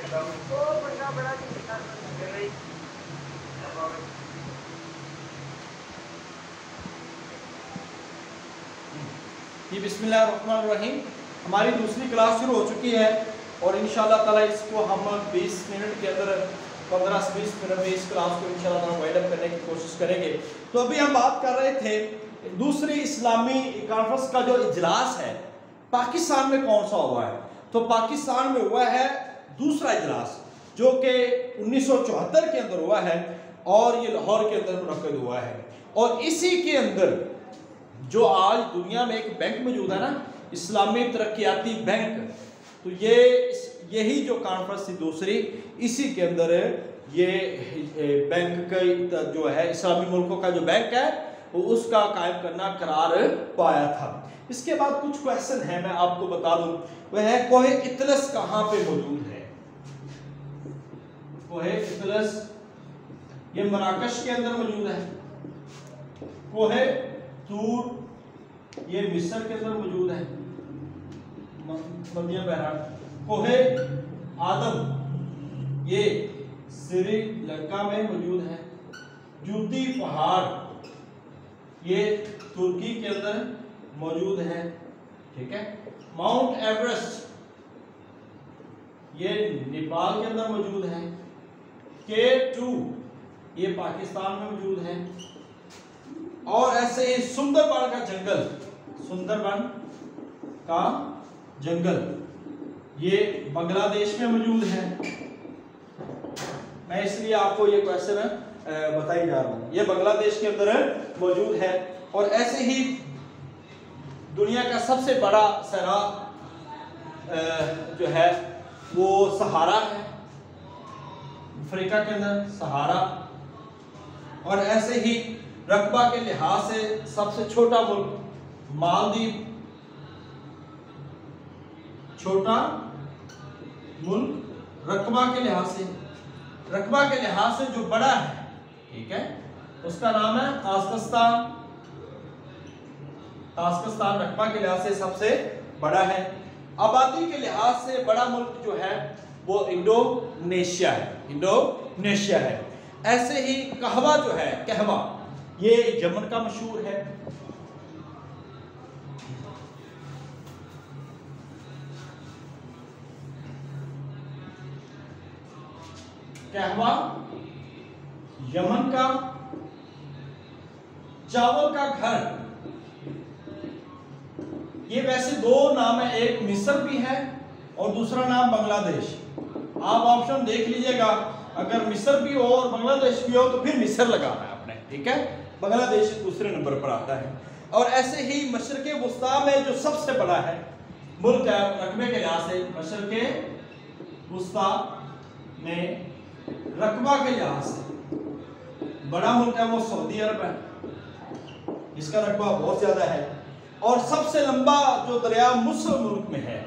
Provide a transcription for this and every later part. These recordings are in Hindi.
ये बिस्मिल्लाहिर्रहमानिर्रहीम हमारी दूसरी क्लास शुरू हो चुकी है और इंशाअल्लाह ताला इसको हम 20 मिनट के अंदर 15 से 20 मिनट में इस क्लास को इंशाअल्लाह ताला वाइड अप करने की कोशिश करेंगे। तो अभी हम बात कर रहे थे दूसरी इस्लामी कॉन्फ्रेंस का जो इजलास है पाकिस्तान में कौन सा हुआ है। तो पाकिस्तान में हुआ है दूसरा इजलास जो कि 1974 के अंदर हुआ है और ये लाहौर के अंदर मुनक्किद हुआ है। और इसी के अंदर जो आज दुनिया में एक बैंक मौजूद है ना, इस्लामी तरक्याती बैंक, तो यही जो कॉन्फ्रेंस थी दूसरी, इसी के अंदर ये बैंक का जो है इस्लामी मुल्कों का जो बैंक है वो उसका कायम करना करार पाया था। इसके बाद कुछ क्वेश्चन है मैं आपको बता दूं, वह है कोहे इतलस कहाँ पे मौजूद है। कोहे इतलस ये मराकश के अंदर मौजूद है। कोहे तूर ये मिस्र के अंदर मौजूद है, मध्य बहरान। कोहे आदम ये श्रीलंका में मौजूद है। जूती पहाड़ ये तुर्की के अंदर मौजूद है, ठीक है। माउंट एवरेस्ट ये नेपाल के अंदर मौजूद है। K2 ये पाकिस्तान में मौजूद है। और ऐसे ही सुंदरबन का जंगल, सुंदरबन का जंगल ये बांग्लादेश में मौजूद है। मैं इसलिए आपको ये क्वेश्चन बताई जा रहा हूँ, ये बांग्लादेश के अंदर मौजूद है। और ऐसे ही दुनिया का सबसे बड़ा सहरा जो है वो सहारा है, अफ्रीका के अंदर सहारा। और ऐसे ही रकबा के लिहाज से सबसे छोटा मुल्क मालदीव, छोटा मुल्क रकबा के लिहाज से जो बड़ा है, ठीक है, उसका नाम है ताजिकिस्तान। ताजिकिस्तान रकबा के लिहाज से सबसे बड़ा है। आबादी के लिहाज से बड़ा मुल्क जो है वो इंडोनेशिया है। ऐसे ही कहवा जो है, कहवा ये यमन का मशहूर है। कहवा यमन का। चावल का घर ये वैसे दो नाम है, एक मिस्र भी है और दूसरा नाम बांग्लादेश। आप ऑप्शन देख लीजिएगा, अगर मिस्र भी हो और बांग्लादेश भी हो तो फिर मिस्र लगाना है आपने, ठीक है। बांग्लादेश दूसरे नंबर पर आता है। और ऐसे ही मशरक़े वुस्ता में जो सबसे बड़ा है मुल्क है रकबे के लिहाज से, मशरक़े वुस्ता में रकबा के लिहाज से बड़ा मुल्क है वो सऊदी अरब है, इसका रकबा बहुत ज्यादा है। और सबसे लंबा जो दरिया मुस्लिम मुल्क में है,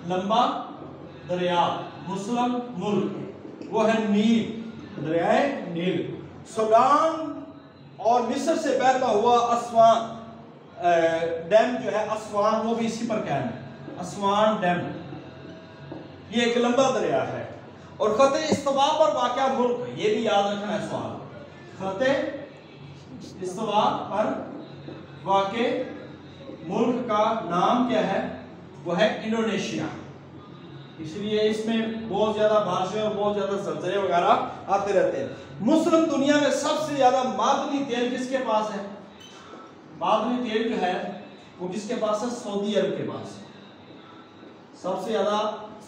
लंबा दरिया मुस्लिम मुल्क वो है नील, दरियाए नील। सूडान और मिस्र से बहता हुआ अस्वान डैम जो है, अस्वान वो भी इसी पर कायम है, अस्वान डैम, ये एक लंबा दरिया है। और खते इस्तवा पर वाक़या मुल्क, ये भी याद रखना है सवाल, खते इस्तवा पर वाक़े मुल्क का नाम क्या है, वो है इंडोनेशिया। इसलिए इसमें बहुत ज्यादा बारिशें और बहुत ज्यादा ज़लज़ले वगैरह आते रहते हैं। मुस्लिम दुनिया में सबसे ज्यादा मादनी तेल किसके पास है? मादनी तेल जो है वो किसके पास है? सऊदी अरब के पास है, सबसे ज्यादा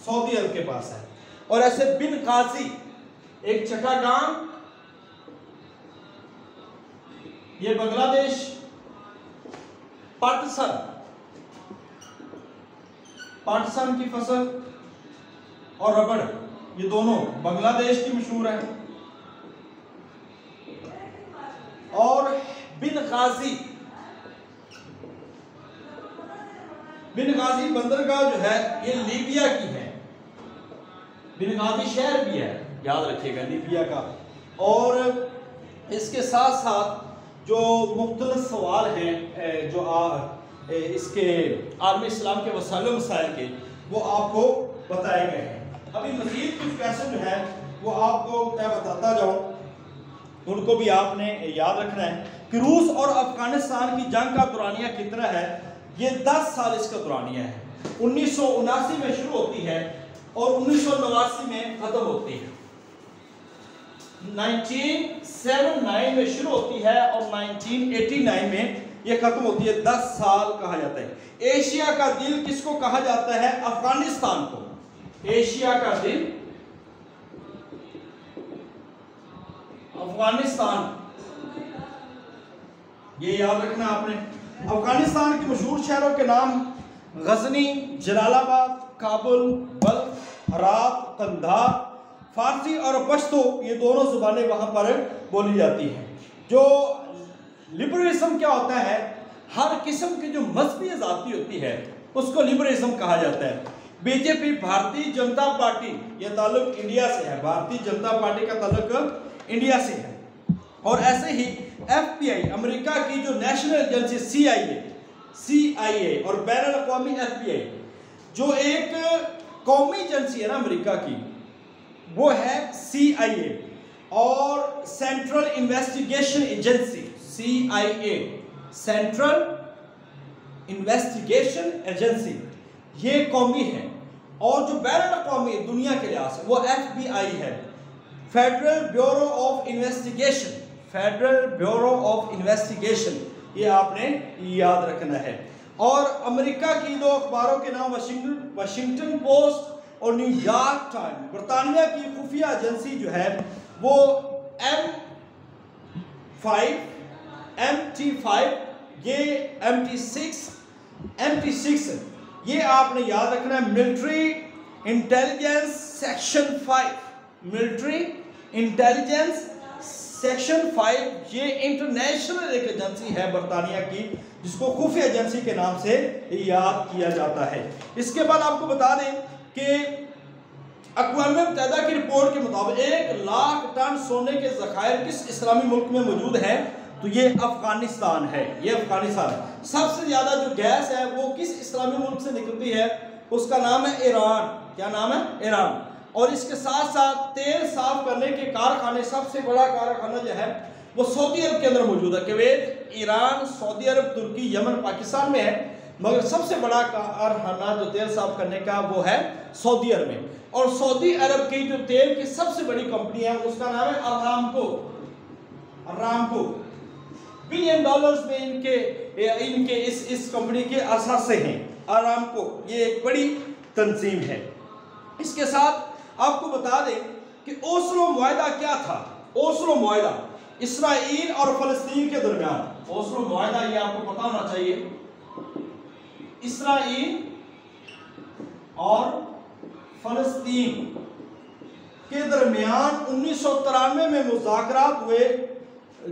सऊदी अरब के पास है। और ऐसे बिन काजी एक चट्टागान, ये बांग्लादेश, पाटसन की फसल और रबड़ ये दोनों बांग्लादेश की मशहूर है। और बिन गाजी बंदरगाह जो है ये लीबिया की है। बिन गाजी शहर भी है, याद रखिएगा, लीबिया का। और इसके साथ साथ जो मुख्तलिफ सवाल हैं जो इसके आलमी इस्लाम के वसाइल के, वो आपको बताए गए हैं। अभी मजीद कुछ क्वेश्चन जो है वो आपको मैं बताता जाऊं, उनको भी आपने याद रखना है कि रूस और अफगानिस्तान की जंग का दुरानिया कितना है। ये 10 साल इसका दुरानिया है। 1979 में शुरू होती है और 1989 में खत्म होती है। 1979 में शुरू होती है और 1989 में ये खत्म होती है। 10 साल कहा जाता है। एशिया का दिल किसको कहा जाता है? अफगानिस्तान को। एशिया का दिल अफगानिस्तान, ये याद रखना आपने। अफगानिस्तान के मशहूर शहरों के नाम गजनी, जलालाबाद, काबुल, बल्ख, हरात, कंधार। फारसी और पश्तो ये दोनों जुबानें वहां पर बोली जाती हैं। जो लिबरलिज्म क्या होता है? हर किस्म की जो मजहबी आज़ादी होती है उसको लिबरलिज्म कहा जाता है। बीजेपी भारतीय जनता पार्टी, यह ताल्लुक इंडिया से है। भारतीय जनता पार्टी का ताल्लुक इंडिया से है। और ऐसे ही एफबीआई, अमेरिका की जो नेशनल एजेंसी सीआईए और बैनुल अक़वामी एफबीआई, जो एक कौमी एजेंसी है ना अमेरिका की, वो है सीआईए। और central investigation agency CIA, central investigation agency, ये कौमी है। और जो बैनुल अक़वामी दुनिया के लिहाज से वो एफबीआई है, federal bureau of investigation. Federal bureau of investigation, ये आपने याद रखना है। और अमेरिका की दो अखबारों के नाम वाशिंगटन पोस्ट और न्यूयॉर्क टाइम्स। बरतानिया की खुफिया एजेंसी जो है वो MT5, ये MT6 ये आपने याद रखना है। Military intelligence section 5, military intelligence section 5 ये इंटरनेशनल एक एजेंसी है बरतानिया की, जिसको खुफिया एजेंसी के नाम से याद किया जाता है। इसके बाद आपको बता दें कि अक़वाम मुत्तहिदा की रिपोर्ट के मुताबिक 1 लाख टन सोने के ज़खायर किस इस्लामी मुल्क में मौजूद है? तो ये अफगानिस्तान है। ये अफगानिस्तान है। सबसे ज़्यादा जो गैस है वो किस इस्लामी मुल्क से निकलती है? उसका नाम है ईरान। क्या नाम है? ईरान। और इसके साथ साथ तेल साफ करने के कारखाने, सबसे बड़ा कारखाना जो है वो सऊदी अरब के अंदर मौजूद है। कुवैत, ईरान, सऊदी अरब, तुर्की, यमन, पाकिस्तान में है, मगर सबसे बड़ा कारखाना जो तेल साफ करने का वो है सऊदी अरब में। और सऊदी अरब की जो तेल की सबसे बड़ी कंपनी है उसका नाम है अरामको। बिलियन डॉलर्स में इनके इस कंपनी के असासे हैं। अरामको ये एक बड़ी तंजीम है। इसके साथ आपको बता दें कि ओस्लो मुआहदा क्या था? ओस्लो मुआहदा इस्राईल और फलस्तीन के दरमियान। ओस्लो मुआहदा ये आपको पता होना चाहिए। इस्राईल और फलस्तीन के दरमियान 1993 में मुज़ाकरात हुए,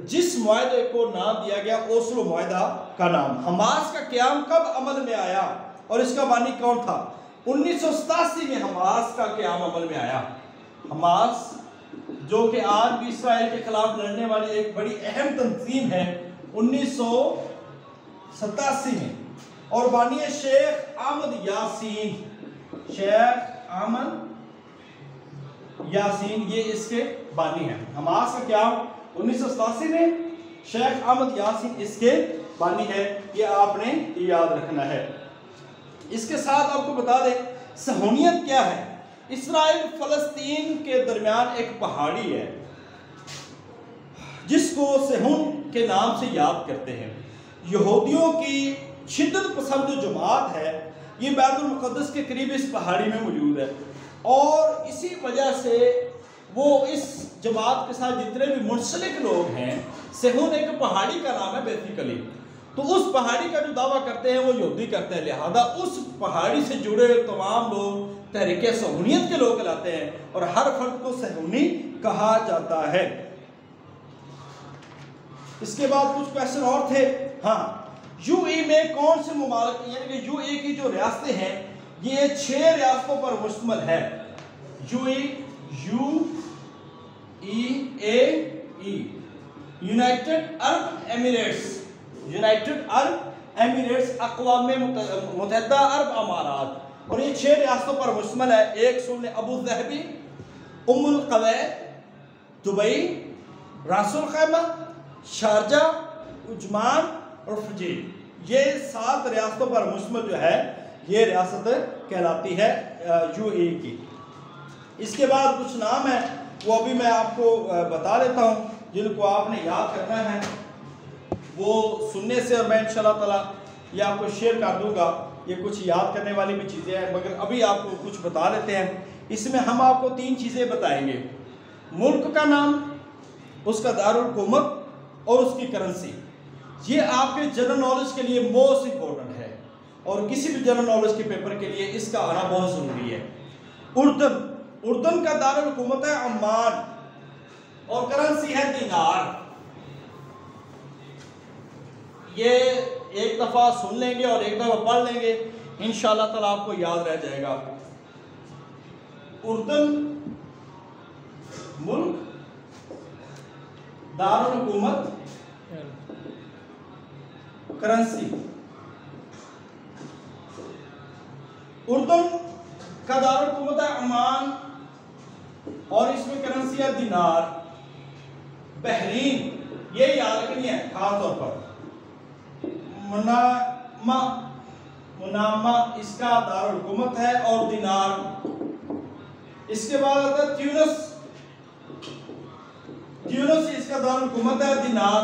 जिस मुआहदे को नाम दिया गया ओस्लो मुआहदा का नाम। हमास का क़याम कब अमल में आया और इसका बानी कौन था? 1987 में हमास का क़याम अमल में आया। हमास जो कि आज भी इस्राएल के खिलाफ लड़ने वाली एक बड़ी अहम तंजीम है, 1987 में। और बानी है शेख अहमद यासीन। शेख अहमद यासीन ये इसके बानी है। हमास का क़याम 1987 में, शेख अहमद यासीन इसके बानी है। ये आपने याद रखना है। इसके साथ आपको बता दें सहूनियत क्या है। इस्राएल फलस्तीन के दरमियान एक पहाड़ी है जिसको सेहून के नाम से याद करते हैं। यहूदियों की शिद्दत पसंद जो जमात है ये बैतुल मुक़द्दस के करीब इस पहाड़ी में मौजूद है। और इसी वजह से वो इस जमात के साथ जितने भी मुंसलिक लोग हैं, सेहून एक पहाड़ी का नाम है बेसिकली, तो उस पहाड़ी का जो दावा करते हैं वो यहूदी करते हैं। लिहाजा उस पहाड़ी से जुड़े तमाम लोग तहरीके सहूनियत के लोग कहलाते हैं और हर फर्द को सहूनी कहा जाता है। इसके बाद कुछ क्वेश्चन और थे। हाँ, यूएई में कौन से मुमालिक, यानी कि यूएई की जो रियासतें हैं ये 6 रियासतों पर मुश्तमिल है। यूनाइटेड अरब एमिरेट्स, अक़वाम मुत्तहिदा अरब अमारात, और ये 6 रियासतों पर मुश्तमिल है। एक सुन ले, अबू ज़हबी, उम्मुल क़वैत, दुबई, रासुल खैमा, शारजा, उजमान और फजीर। ये 7 रियासतों पर मुश्तमिल जो है ये रियासत कहलाती है यूएई की। इसके बाद कुछ नाम है वो अभी मैं आपको बता देता हूँ, जिनको आपने याद करना है वो सुनने से, और मैं इंशाल्लाह ताला ये आपको शेयर कर दूंगा। ये कुछ याद करने वाली भी चीज़ें हैं, मगर अभी आपको कुछ बता देते हैं। इसमें हम आपको 3 चीज़ें बताएंगे: मुल्क का नाम, उसका दारुल हुकूमत और उसकी करेंसी। ये आपके जनरल नॉलेज के लिए मोस्ट इम्पोर्टेंट है, और किसी भी जनरल नॉलेज के पेपर के लिए इसका आना बहुत ज़रूरी है। उर्दन का दारुल हुकूमत है अम्मान, और करेंसी है दिनार। ये एक दफ़ा सुन लेंगे और एक दफ़ा पढ़ लेंगे, इंशाअल्लाह ताला आपको याद रह जाएगा। उर्दन मुल्क, दारुल हुकूमत, करेंसी। उर्दन का दारुल हुकूमत है अमान, और इसमें करेंसी है दिनार। बहरीन, ये याद रखनी है खास तौर पर। मुनामा इसका दारुल हुकूमत है और दिनार। इसके बाद आता है ट्यूनिस, इसका दारुल हुकूमत है दिनार।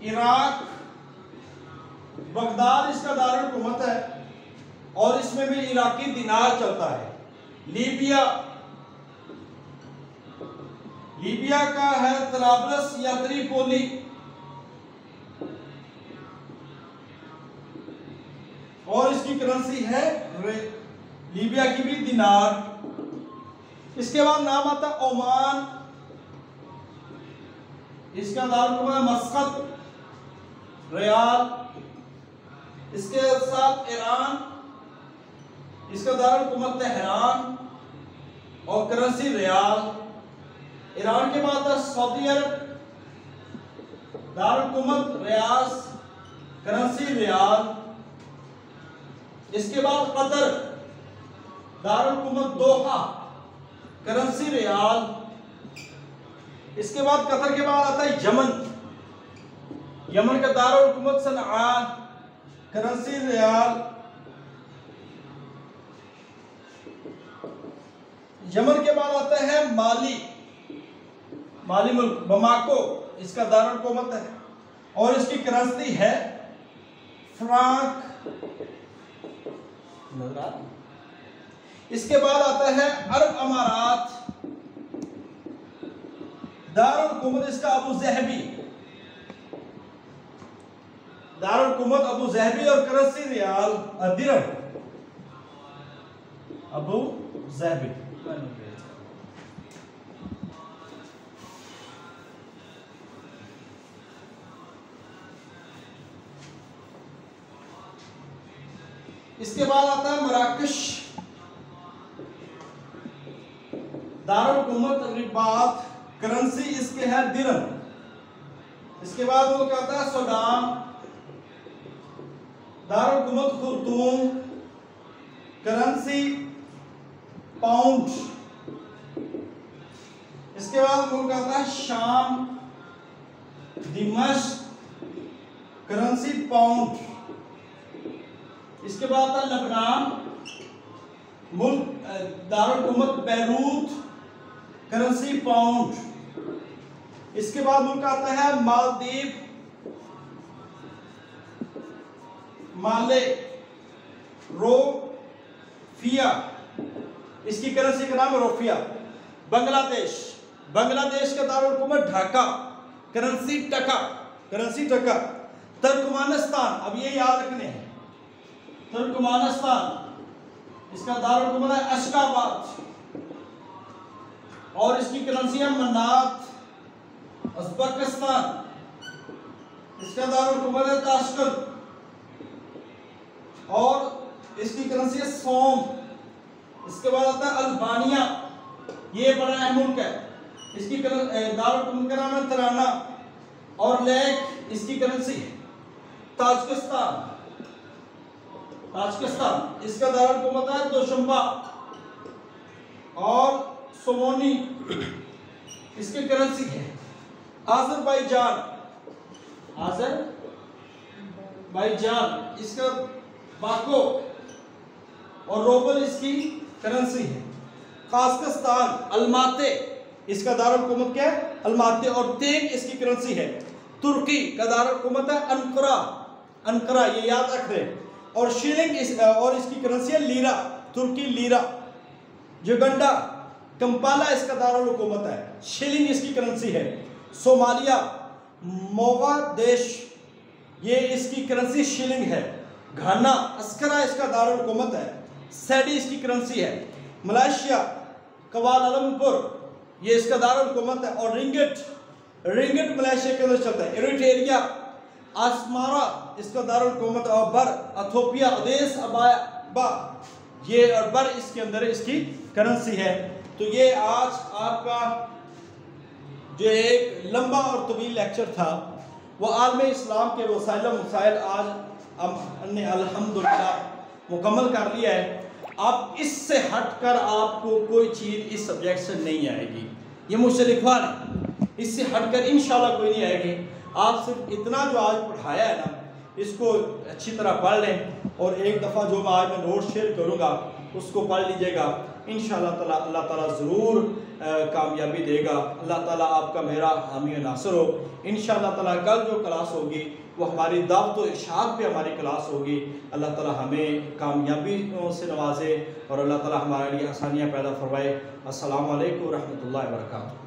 इराक, बगदाद इसका दारुल हुकूमत है, और इसमें भी इराकी दिनार चलता है। लीबिया का है तराबलस या त्रिपोली, और इसकी करेंसी है लीबिया की भी दिनार। इसके बाद नाम आता है ओमान, इसका दारुल हुकूमत है मस्कत, रियाल। इसके साथ ईरान, इसका दारुल हुकूमत तेहरान और करेंसी रियाल। ईरान के बाद सऊदी अरब, दारुल हुकूमत रियास, करेंसी रियाल। इसके बाद कतर, दारुल हुकूमत दोहा, करेंसी रियाल। इसके बाद कतर के बाद आता है यमन का दारुल हुकूमत सनआ, करेंसी रियाल। यमन के बाद आता है माली मुल्क, बमाको, इसका दारुल हुकूमत है और इसकी करेंसी है फ्रांक। इसके बाद आता है अरब अमारात, दारुल हुकूमत इसका अबू ज़हबी, दारुल हुकूमत अबू ज़हबी और करेंसी रियाल दिरहम, अबू ज़हबी। इसके बाद आता है मराकश, दारुल हुकूमत रिबात, करेंसी इसके है दिरहम। इसके बाद वो कहता है सूडान, दारुल हुकूमत खुर्तूम, करेंसी पाउंड। इसके बाद वो कहता है शाम, दिमश्क, करेंसी पाउंड। इसके बाद आता है लबनान, मुल्क दारुल हुकूमत बैरूत, करेंसी पाउंड। इसके बाद मुल्क आता है मालदीव, माले, रोफिया, इसकी करेंसी का नाम है रोफिया। बांग्लादेश का दारुल हुकूमत ढाका, करेंसी टका। तुर्कमानिस्तान, अब ये याद रखने हैं, तुर्कमानिस्तान, इसका दारुल हुकूमत है अशगाबाद और इसकी करेंसी है मनात। उज़्बेकिस्तान, इसका दारुल हुकूमत है ताशकंद और इसकी करेंसी है सोम। इसके बाद आता है अल्बानिया, ये बड़ा अहम मुल्क है, इसकी दारुल हुकूमत का नाम है तराना और लेक, इसकी करेंसी है ताजिकिस्तान। ताजिकिस्तान इसका दारुल है दोशंबा। और सोमोनी इसकी करेंसी है। आज़रबाईजान इसका बाको और रोबल इसकी करेंसी है। काज़ाकिस्तान अलमाते इसका दारुल हुकूमत क्या है? अलमाते और तेग इसकी करेंसी है। तुर्की का दारुल हुकूमत है अंकरा, ये याद रख रहे। और शिलिंग और इसकी करेंसी है लीरा, तुर्की लीरा। युगांडा कंपाला इसका दारुल हुकूमत है, शिलिंग इसकी करेंसी है। सोमालिया मोगादेश ये इसकी करेंसी शिलिंग है। घाना अस्करा इसका दारुल हुकूमत है, सैडी इसकी करेंसी है। मलेशिया कुआलालंपुर ये इसका दारुल हुकूमत है। और रिंगिट मलेशिया के अंदर चलता है। इरिट्रिया आसमारा इसका दारुल हुकूमत है। और बर इथियोपिया अदेस अबाबा ये और बर इसके अंदर इसकी करेंसी है। तो ये आज आपका जो एक लंबा और तवील लेक्चर था वो आलम इस्लाम के मसाइल आज हमने अल्हम्दुलिल्लाह मुकम्मल कर लिया है। अब इससे हटकर आपको कोई चीज़ इस सब्जेक्ट से नहीं आएगी, ये मुझसे लिखवा लें। इससे हटकर इंशाल्लाह कोई नहीं आएगी। आप सिर्फ इतना जो आज पढ़ाया है ना इसको अच्छी तरह पढ़ लें और एक दफ़ा जो मैं आज मैं नोट शेयर करूँगा उसको पढ़ लीजिएगा। इंशाअल्लाह ताला अल्लाह ताला ज़रूर कामयाबी देगा। अल्लाह ताला आपका मेरा हामी नासर हो। इंशाअल्लाह ताला कल जो क्लास होगी वो हमारी दावत व इरशाद पे हमारी क्लास होगी। अल्लाह ताला हमें कामयाबी से नवाजे और अल्लाह ताला हमारे लिए आसानियाँ पैदा फरमाए। अस्सलामु अलैकुम व रहमतुल्लाहि व बरकातुहू।